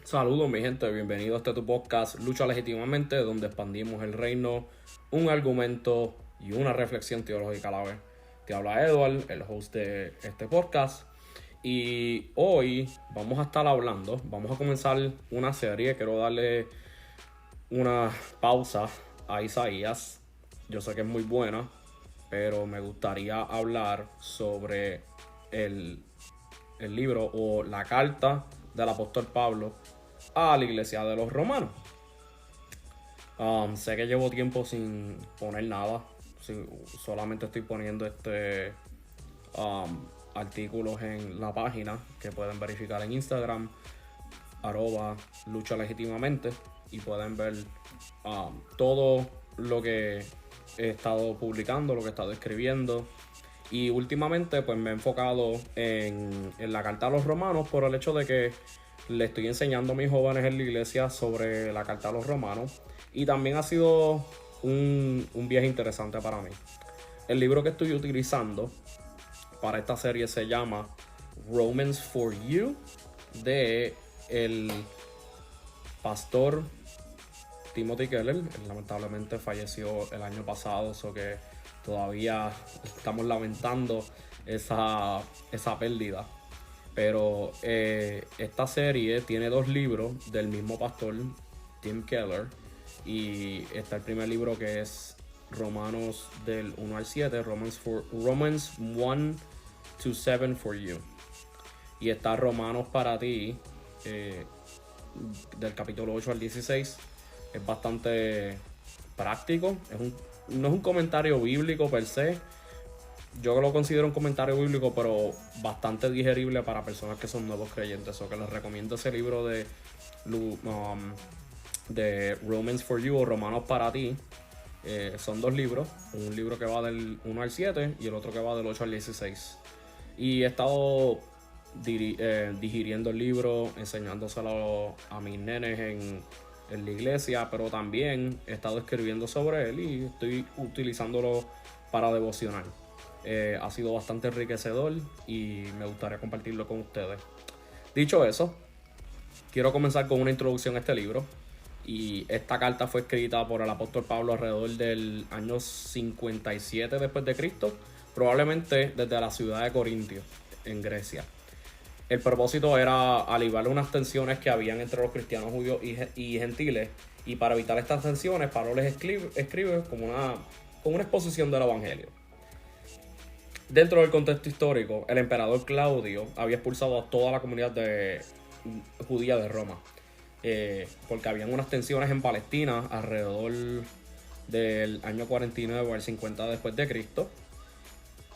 Saludos mi gente, bienvenido a este tu podcast Lucha Legítimamente, donde expandimos el reino, un argumento y una reflexión teológica a la vez. Te habla Edward, el host de este podcast, y hoy vamos a estar hablando, vamos a comenzar una serie. Quiero darle una pausa a Isaías. Yo sé que es muy buena, pero me gustaría hablar sobre el, el libro o la carta del apóstol Pablo a la iglesia de los romanos. Sé que llevo tiempo sin poner nada, solamente estoy poniendo artículos en la página que pueden verificar en Instagram, @lucha legítimamente, y pueden ver todo lo que he estado publicando, lo que he estado escribiendo. Y últimamente pues me he enfocado en la carta a los romanos por el hecho de que le estoy enseñando a mis jóvenes en la iglesia sobre la carta a los romanos. Y también ha sido un viaje interesante para mí. El libro que estoy utilizando para esta serie se llama Romans for You, de el pastor Timothy Keller. Él lamentablemente falleció el año pasado, so que todavía estamos lamentando esa pérdida. Pero esta serie tiene dos libros del mismo pastor, Tim Keller. Y está el primer libro, que es Romanos del 1 al 7, Romans 1 to 7 for You. Y está Romanos para ti, del capítulo 8 al 16. Es bastante práctico. No es un comentario bíblico per se. Yo lo considero un comentario bíblico, pero bastante digerible para personas que son nuevos creyentes. O que les recomiendo ese libro de Romans for You o Romanos para ti. Son dos libros. Un libro que va del 1 al 7 y el otro que va del 8 al 16. Y he estado digiriendo el libro, enseñándoselo a mis nenes en la iglesia, pero también he estado escribiendo sobre él y estoy utilizándolo para devocional. Ha sido bastante enriquecedor y me gustaría compartirlo con ustedes. Dicho eso, quiero comenzar con una introducción a este libro. Y esta carta fue escrita por el apóstol Pablo alrededor del año 57 después de Cristo, probablemente desde la ciudad de Corintio, en Grecia. El propósito era aliviar unas tensiones que habían entre los cristianos judíos y gentiles, y para evitar estas tensiones, Pablo les escribe como una exposición del evangelio. Dentro del contexto histórico, el emperador Claudio había expulsado a toda la comunidad judía de Roma, porque habían unas tensiones en Palestina alrededor del año 49 al 50 después de Cristo.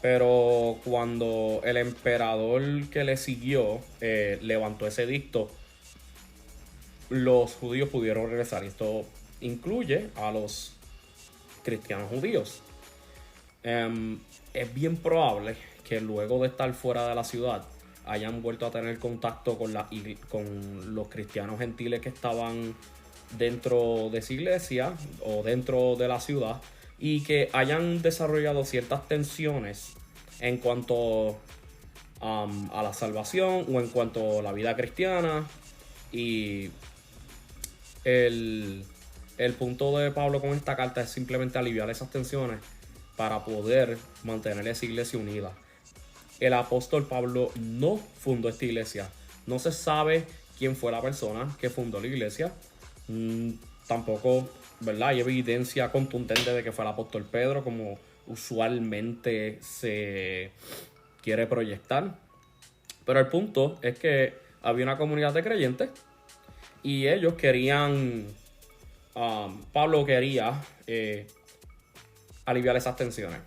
Pero cuando el emperador que le siguió levantó ese edicto, los judíos pudieron regresar. Esto incluye a los cristianos judíos. Es bien probable que luego de estar fuera de la ciudad hayan vuelto a tener contacto con los cristianos gentiles que estaban dentro de esa iglesia o dentro de la ciudad, y que hayan desarrollado ciertas tensiones en cuanto a la salvación o en cuanto a la vida cristiana. Y el punto de Pablo con esta carta es simplemente aliviar esas tensiones para poder mantener esa iglesia unida. El apóstol Pablo no fundó esta iglesia. No se sabe quién fue la persona que fundó la iglesia. Tampoco, ¿verdad?, hay evidencia contundente de que fue el apóstol Pedro, como usualmente se quiere proyectar. Pero el punto es que había una comunidad de creyentes y ellos querían, Pablo quería aliviar esas tensiones.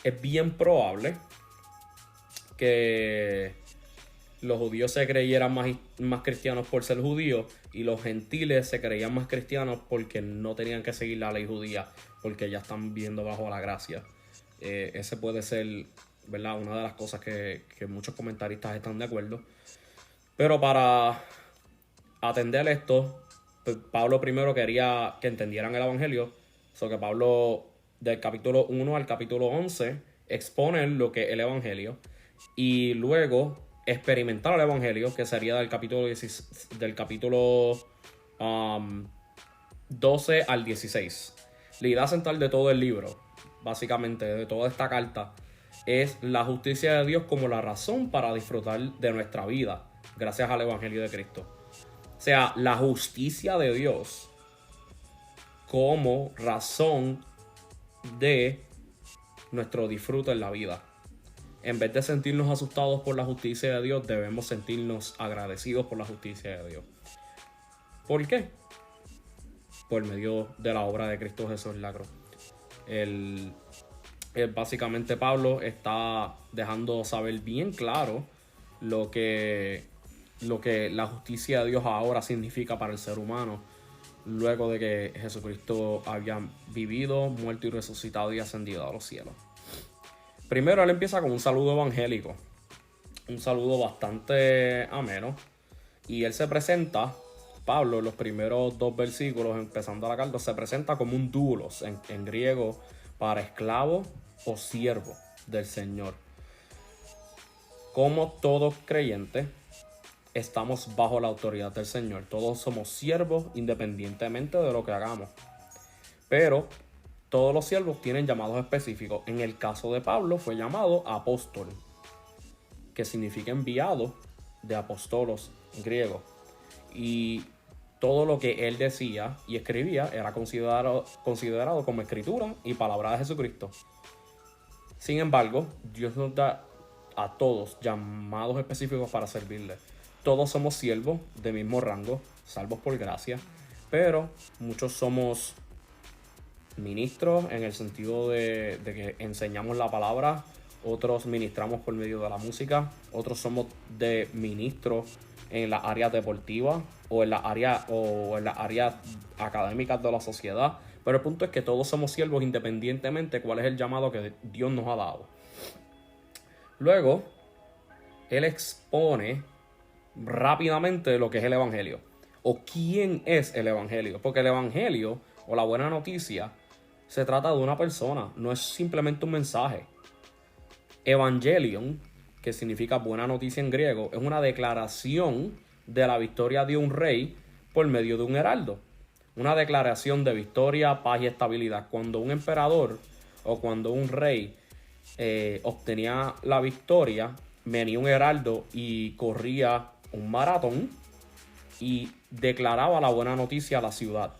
Es bien probable que los judíos se creyeran más cristianos por ser judíos, y los gentiles se creían más cristianos porque no tenían que seguir la ley judía, porque ya están viviendo bajo la gracia. Ese puede ser, ¿verdad?, una de las cosas que muchos comentaristas están de acuerdo. Pero para atender esto, pues Pablo primero quería que entendieran el evangelio. Que Pablo, del capítulo 1 al capítulo 11, expone lo que es el evangelio, y luego experimentar el evangelio, que sería del capítulo 12 al 16. La idea central de todo el libro, básicamente de toda esta carta, es la justicia de Dios como la razón para disfrutar de nuestra vida gracias al evangelio de Cristo. O sea, la justicia de Dios como razón de nuestro disfrute en la vida. En vez de sentirnos asustados por la justicia de Dios, debemos sentirnos agradecidos por la justicia de Dios. ¿Por qué? Por medio de la obra de Cristo Jesús en la cruz. Básicamente Pablo está dejando saber bien claro lo que la justicia de Dios ahora significa para el ser humano, luego de que Jesucristo había vivido, muerto y resucitado y ascendido a los cielos. Primero él empieza con un saludo evangélico, un saludo bastante ameno, y él se presenta, Pablo, en los primeros 2 versículos, empezando la carta, se presenta como un doulos, en griego, para esclavo o siervo del Señor. Como todo creyente, estamos bajo la autoridad del Señor. Todos somos siervos independientemente de lo que hagamos. Pero todos los siervos tienen llamados específicos. En el caso de Pablo fue llamado apóstol, que significa enviado de apóstolos en griego. Y todo lo que él decía y escribía era considerado como escritura y palabra de Jesucristo. Sin embargo, Dios nos da a todos llamados específicos para servirle. Todos somos siervos de mismo rango, salvos por gracia, pero muchos somos ministros en el sentido de que enseñamos la palabra, otros ministramos por medio de la música, otros somos de ministros en las áreas deportivas o en las áreas académicas de la sociedad. Pero el punto es que todos somos siervos independientemente de cuál es el llamado que Dios nos ha dado. Luego, él expone rápidamente lo que es el evangelio o quién es el evangelio, porque el evangelio o la buena noticia se trata de una persona, no es simplemente un mensaje. Evangelion, que significa buena noticia en griego, es una declaración de la victoria de un rey por medio de un heraldo, una declaración de victoria, paz y estabilidad. Cuando un emperador o cuando un rey obtenía la victoria, venía un heraldo y corría un maratón y declaraba la buena noticia a la ciudad,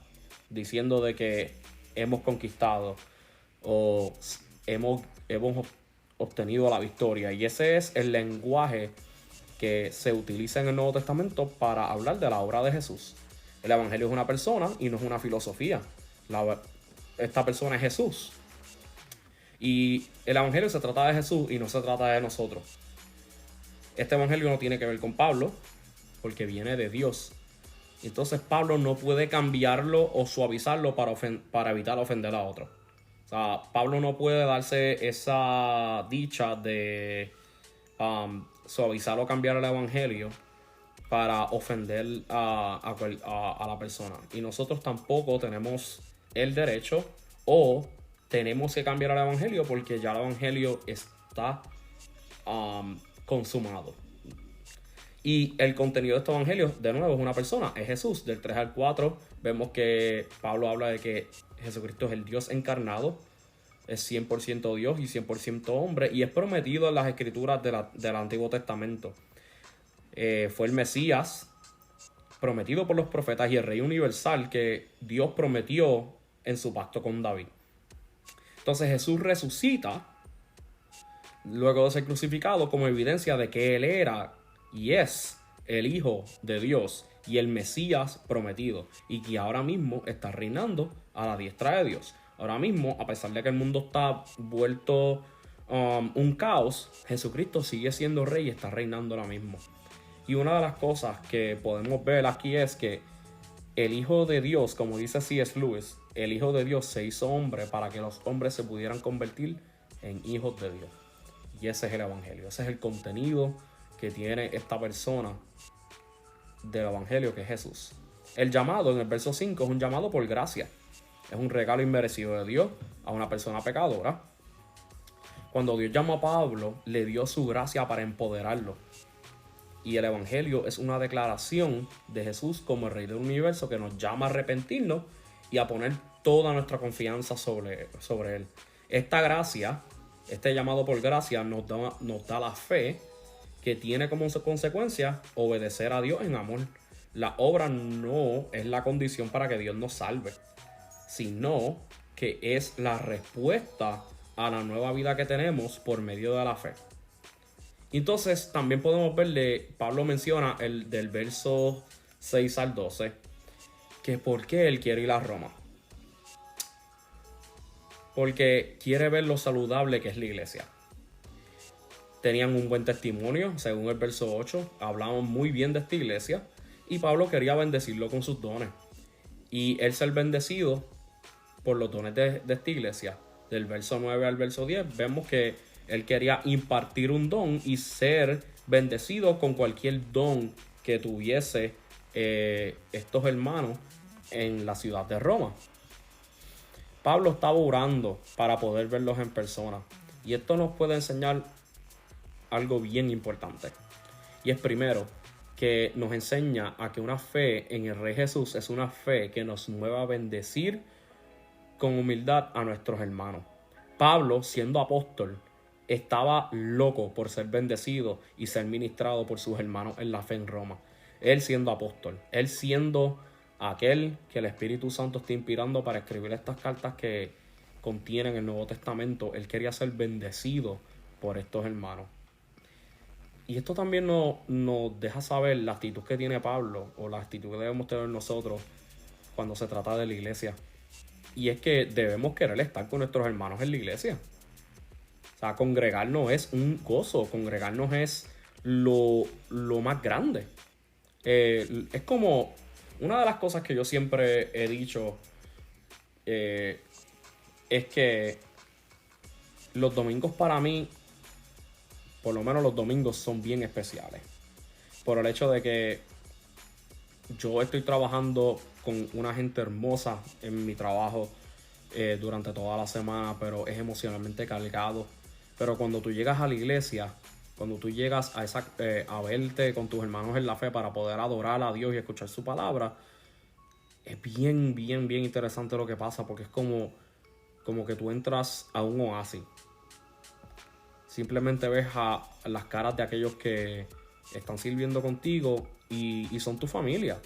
diciendo de que hemos conquistado o hemos obtenido la victoria. Y ese es el lenguaje que se utiliza en el Nuevo Testamento para hablar de la obra de Jesús. El evangelio es una persona y no es una filosofía. Esta persona es Jesús. Y el evangelio se trata de Jesús y no se trata de nosotros. Este evangelio no tiene que ver con Pablo, porque viene de Dios. Entonces Pablo no puede cambiarlo o suavizarlo para evitar ofender a otro. O sea, Pablo no puede darse esa dicha de suavizar o cambiar el evangelio para ofender a la persona. Y nosotros tampoco tenemos el derecho o tenemos que cambiar el evangelio, porque ya el evangelio está consumado. Y el contenido de este evangelio, de nuevo, es una persona, es Jesús. Del 3 al 4 vemos que Pablo habla de que Jesucristo es el Dios encarnado, es 100% Dios y 100% hombre, y es prometido en las escrituras del Antiguo Testamento. Fue el Mesías prometido por los profetas y el Rey universal que Dios prometió en su pacto con David. Entonces Jesús resucita luego de ser crucificado como evidencia de que él era y es el Hijo de Dios y el Mesías prometido, y que ahora mismo está reinando a la diestra de Dios. Ahora mismo, a pesar de que el mundo está vuelto un caos, Jesucristo sigue siendo rey y está reinando ahora mismo. Y una de las cosas que podemos ver aquí es que el Hijo de Dios, como dice C.S. Lewis, el Hijo de Dios se hizo hombre para que los hombres se pudieran convertir en hijos de Dios. Y ese es el evangelio, ese es el contenido que tiene esta persona del evangelio, que es Jesús. El llamado en el verso 5 es un llamado por gracia. Es un regalo inmerecido de Dios a una persona pecadora. Cuando Dios llamó a Pablo, le dio su gracia para empoderarlo. Y el Evangelio es una declaración de Jesús como el Rey del Universo que nos llama a arrepentirnos y a poner toda nuestra confianza sobre Él. Esta gracia, este llamado por gracia, nos da la fe que tiene como consecuencia obedecer a Dios en amor. La obra no es la condición para que Dios nos salve, sino que es la respuesta a la nueva vida que tenemos por medio de la fe. Entonces también podemos verle, Pablo menciona del verso 6 al 12, que por qué él quiere ir a Roma. Porque quiere ver lo saludable que es la iglesia. Tenían un buen testimonio, según el verso 8, hablaban muy bien de esta iglesia y Pablo quería bendecirlo con sus dones. Y él ser bendecido por los dones de esta iglesia, del verso 9 al verso 10, vemos que él quería impartir un don y ser bendecido con cualquier don que tuviese estos hermanos en la ciudad de Roma. Pablo estaba orando para poder verlos en persona. Y esto nos puede enseñar algo bien importante. Y es primero que nos enseña a que una fe en el Rey Jesús es una fe que nos mueva a bendecir con humildad a nuestros hermanos. Pablo, siendo apóstol, estaba loco por ser bendecido y ser ministrado por sus hermanos en la fe en Roma. Él siendo apóstol, él siendo aquel que el Espíritu Santo está inspirando para escribir estas cartas que contienen el Nuevo Testamento, él quería ser bendecido por estos hermanos. Y esto también nos deja saber la actitud que tiene Pablo, o la actitud que debemos tener nosotros cuando se trata de la iglesia. Y es que debemos querer estar con nuestros hermanos en la iglesia. O sea, congregarnos es un gozo, congregarnos es lo más grande. Es como una de las cosas que yo siempre he dicho, es que los domingos para mí, por lo menos los domingos, son bien especiales. Por el hecho de que yo estoy trabajando con una gente hermosa en mi trabajo durante toda la semana, pero es emocionalmente cargado. Pero cuando tú llegas a la iglesia, cuando tú llegas a verte con tus hermanos en la fe para poder adorar a Dios y escuchar su palabra, es bien, bien, bien interesante lo que pasa, porque es como que tú entras a un oasis. Simplemente ves a las caras de aquellos que están sirviendo contigo y son tu familia.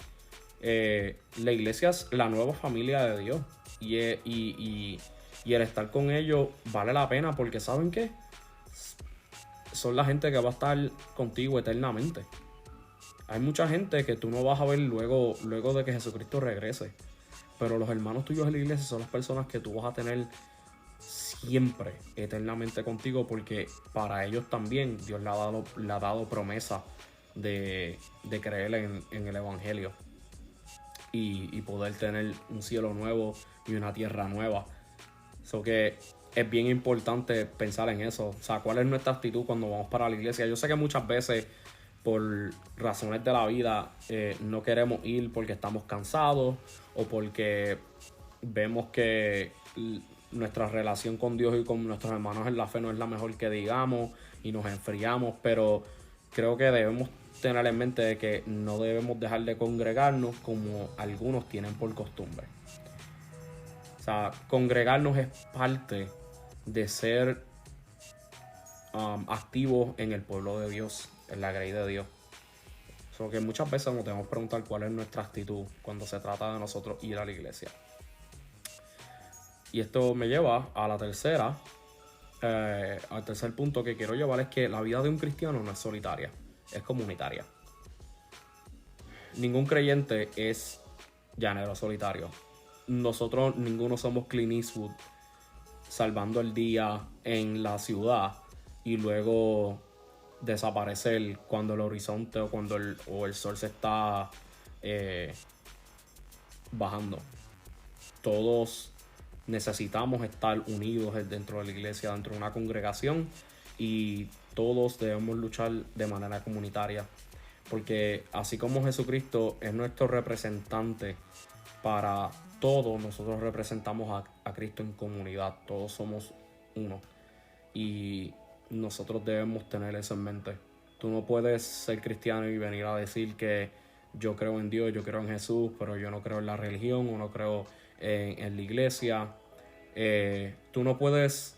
La iglesia es la nueva familia de Dios. Y el estar con ellos vale la pena, porque ¿saben qué? Son la gente que va a estar contigo eternamente. Hay mucha gente que tú no vas a ver luego de que Jesucristo regrese. Pero los hermanos tuyos en la iglesia son las personas que tú vas a tener siempre, eternamente contigo, porque para ellos también Dios le ha dado promesa de creer en el Evangelio y poder tener un cielo nuevo y una tierra nueva. So que es bien importante pensar en eso. O sea, ¿cuál es nuestra actitud cuando vamos para la iglesia? Yo sé que muchas veces, por razones de la vida, no queremos ir porque estamos cansados o porque vemos que nuestra relación con Dios y con nuestros hermanos en la fe no es la mejor que digamos y nos enfriamos, pero creo que debemos tener en mente de que no debemos dejar de congregarnos como algunos tienen por costumbre. O sea, congregarnos es parte de ser activos en el pueblo de Dios, en la grey de Dios. Solo que muchas veces nos debemos preguntar cuál es nuestra actitud cuando se trata de nosotros ir a la iglesia. Y esto me lleva a la tercera, al tercer punto que quiero llevar, es que la vida de un cristiano no es solitaria, es comunitaria. Ningún creyente es llanero solitario. Nosotros ninguno somos Clint Eastwood salvando el día en la ciudad y luego desaparecer cuando el horizonte o cuando el sol se está bajando. Todos necesitamos estar unidos dentro de la iglesia, dentro de una congregación, y todos debemos luchar de manera comunitaria, porque así como Jesucristo es nuestro representante para todos, nosotros representamos a Cristo en comunidad. Todos somos uno y nosotros debemos tener eso en mente. Tú no puedes ser cristiano y venir a decir que yo creo en Dios, yo creo en Jesús, pero yo no creo en la religión o no creo en la iglesia. Tú no puedes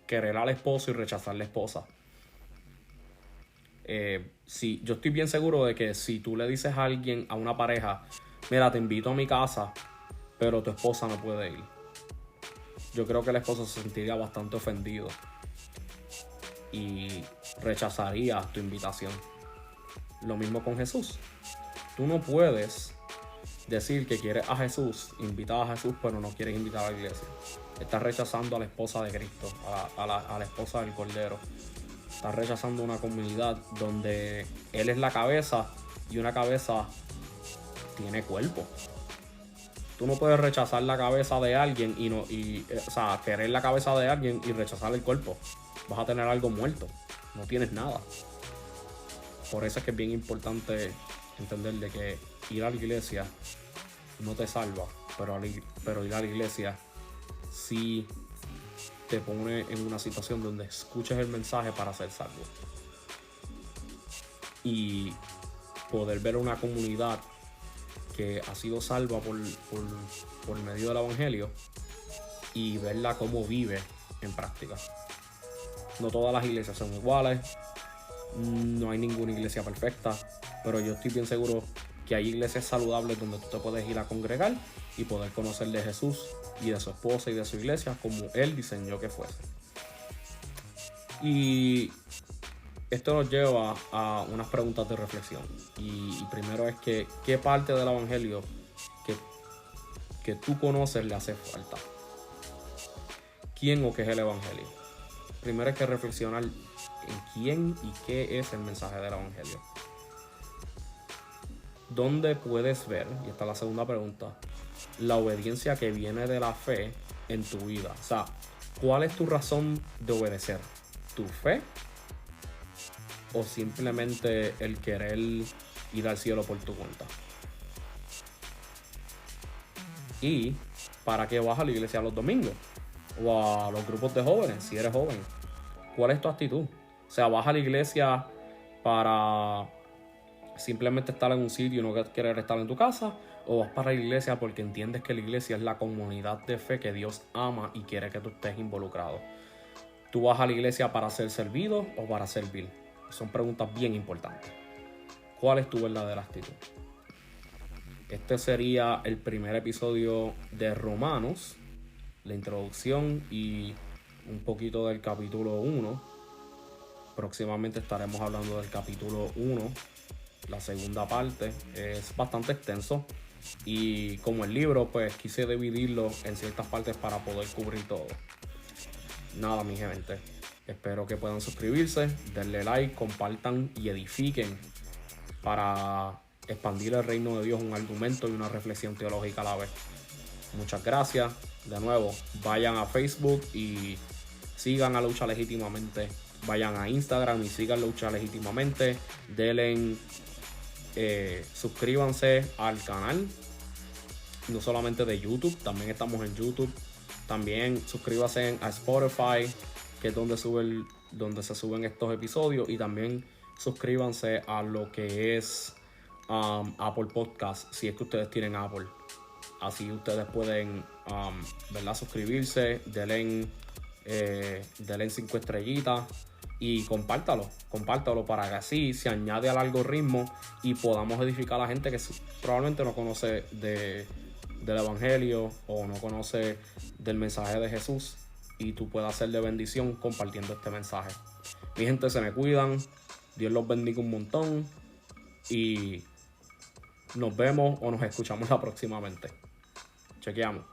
querer al esposo y rechazar a la esposa. Si, yo estoy bien seguro de que si tú le dices a alguien, a una pareja, mira, te invito a mi casa, pero tu esposa no puede ir, yo creo que el esposo se sentiría bastante ofendido y rechazaría tu invitación. Lo mismo con Jesús. Tú no puedes decir que quieres a Jesús, invitar a Jesús, pero no quieres invitar a la iglesia. Estás rechazando a la esposa de Cristo, a la esposa del Cordero. Estás rechazando una comunidad donde Él es la cabeza y una cabeza tiene cuerpo. Tú no puedes rechazar la cabeza de alguien o sea, querer la cabeza de alguien y rechazar el cuerpo. Vas a tener algo muerto. No tienes nada. Por eso es que es bien importante entender de que ir a la iglesia no te salva, pero ir a la iglesia sí te pone en una situación donde escuches el mensaje para ser salvo. Y poder ver una comunidad que ha sido salva por medio del evangelio y verla cómo vive en práctica. No todas las iglesias son iguales, no hay ninguna iglesia perfecta, pero yo estoy bien seguro que hay iglesias saludables donde tú te puedes ir a congregar y poder conocer de Jesús y de su esposa y de su iglesia como Él diseñó que fuese. Y esto nos lleva a unas preguntas de reflexión. Y primero es que, ¿qué parte del evangelio que tú conoces le hace falta? ¿Quién o qué es el evangelio? Primero hay que reflexionar en quién y qué es el mensaje del evangelio. ¿Dónde puedes ver, y esta es la segunda pregunta, la obediencia que viene de la fe en tu vida? O sea, ¿cuál es tu razón de obedecer? ¿Tu fe? ¿O simplemente el querer ir al cielo por tu cuenta? ¿Y para qué vas a la iglesia los domingos? ¿O a los grupos de jóvenes, si eres joven? ¿Cuál es tu actitud? O sea, ¿vas a la iglesia para simplemente estar en un sitio y no querer estar en tu casa? ¿O vas para la iglesia porque entiendes que la iglesia es la comunidad de fe que Dios ama y quiere que tú estés involucrado? ¿Tú vas a la iglesia para ser servido o para servir? Son preguntas bien importantes. ¿Cuál es tu verdadera actitud? Este sería el primer episodio de Romanos, la introducción y un poquito del capítulo 1. Próximamente estaremos hablando del capítulo 1, la segunda parte. Es bastante extenso y como el libro, pues quise dividirlo en ciertas partes para poder cubrir todo. Nada, mi gente, espero que puedan suscribirse, denle like, compartan y edifiquen para expandir el reino de Dios, un argumento y una reflexión teológica a la vez. Muchas gracias. De nuevo, vayan a Facebook y sigan a Lucha Legítimamente. Vayan a Instagram y sigan Lucha Legítimamente. Denle, suscríbanse al canal, no solamente de YouTube, también estamos en YouTube. También suscríbanse a Spotify, que es donde se suben estos episodios. Y también suscríbanse a lo que es Apple Podcast, si es que ustedes tienen Apple. Así ustedes pueden ¿verdad? Suscribirse, denle 5 estrellitas y compártalo para que así se añade al algoritmo y podamos edificar a la gente que probablemente no conoce del evangelio o no conoce del mensaje de Jesús, y tú puedas ser de bendición compartiendo este mensaje. Mi gente, se me cuidan, Dios los bendiga un montón y nos vemos o nos escuchamos la próximamente. Chequeamos.